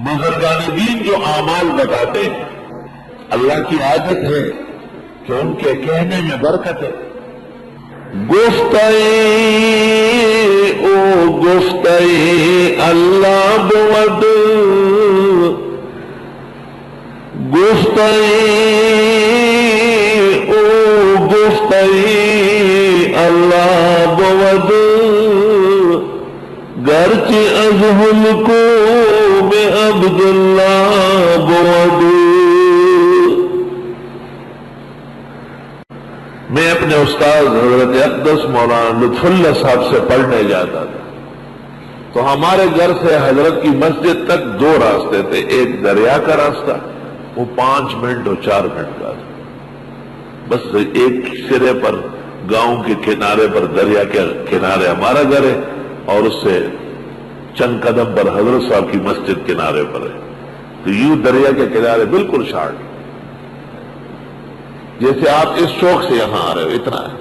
بزرگان دین جو اعمال بتاتے ہیں، اللہ کی عادت ہے کہ ان کے کہنے میں برکت ہے۔ گفتئی او گفتئی اللہ بود، گفتئی او گفتئی اللہ بود، گرچہ از کو میں عبداللہ بود۔ میں اپنے استاد حضرت اقدس مولانا لطف اللہ صاحب سے پڑھنے جاتا تھا تو ہمارے گھر سے حضرت کی مسجد تک 2 راستے تھے، ایک دریا کا راستہ، وہ 5 منٹ اور 4 منٹ کا تھا، بس ایک سرے پر گاؤں کے کنارے پر دریا کے کنارے ہمارا گھر ہے اور اس سے چند قدم پر حضرت صاحب کی مسجد کنارے پر ہے، تو یوں دریا کے کنارے بالکل شارٹ، جیسے آپ اس چوک سے یہاں آ رہے ہو اتنا ہے۔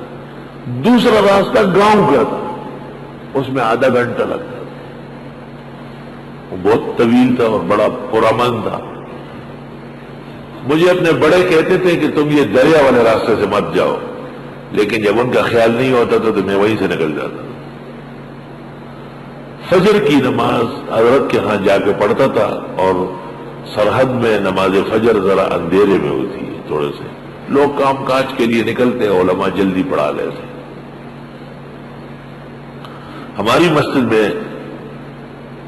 دوسرا راستہ گاؤں کا تھا، اس میں آدھا گھنٹہ لگتا تھا، وہ بہت طویل تھا اور بڑا پرامن تھا۔ مجھے اپنے بڑے کہتے تھے کہ تم یہ دریا والے راستے سے مت جاؤ، لیکن جب ان کا خیال نہیں ہوتا تھا تو میں وہیں سے نکل جاتا تھا۔ فجر کی نماز حضرت کے ہاں جا کے پڑھتا تھا، اور سرحد میں نماز فجر ذرا اندھیرے میں ہوتی ہے، تھوڑے سے لوگ کام کاج کے لیے نکلتے، علماء جلدی پڑھا لیتے۔ ہماری مسجد میں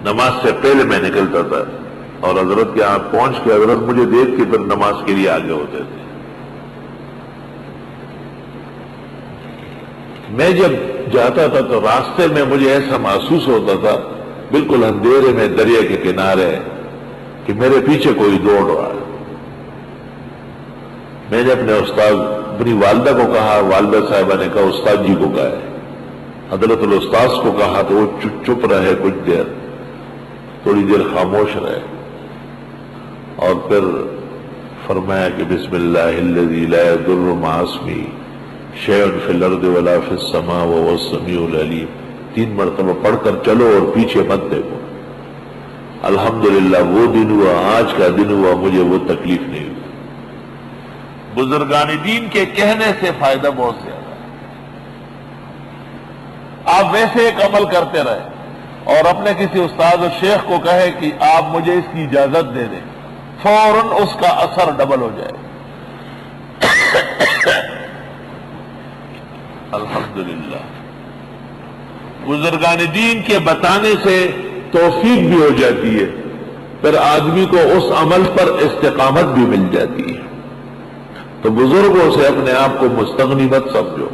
نماز سے پہلے میں نکلتا تھا اور حضرت کے یہاں پہنچ کے حضرت مجھے دیکھ کے پھر نماز کے لیے آگے ہوتے تھے۔ میں جب جاتا تھا تو راستے میں مجھے ایسا محسوس ہوتا تھا بالکل اندھیرے میں دریا کے کنارے کہ میرے پیچھے کوئی دوڑ رہا ہے۔ میں نے اپنے استاد اپنی والدہ کو کہا، والدہ صاحبہ نے کہا استاد جی کو کہا ہے، حضرت الاستاذ کو کہا تو وہ چپ رہے، کچھ دیر تھوڑی دیر خاموش رہے، اور پھر فرمایا کہ بسم اللہ الذی لا یضر مع اسمہ شیء فی الارض ولا فی السماء وهو السمیع العلیم، 3 مرتبہ پڑھ کر چلو اور پیچھے مت دیکھو۔ الحمدللہ وہ دن ہوا، آج کا دن ہوا، مجھے وہ تکلیف نہیں ہوئی۔ بزرگان دین کے کہنے سے فائدہ بہت زیادہ ہے۔ آپ ویسے ایک عمل کرتے رہے اور اپنے کسی استاد و شیخ کو کہے کہ آپ مجھے اس کی اجازت دے دیں، فوراً اس کا اثر ڈبل ہو جائے۔ الحمدللہ بزرگان دین کے بتانے سے توفیق بھی ہو جاتی ہے، پھر آدمی کو اس عمل پر استقامت بھی مل جاتی ہے۔ تو بزرگوں سے اپنے آپ کو مستغنی مت سمجھو۔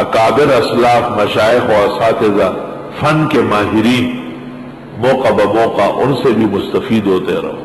اکابر اسلاف، مشائخ و اساتذہ، فن کے ماہرین، موقع بموقع ان سے بھی مستفید ہوتے رہو۔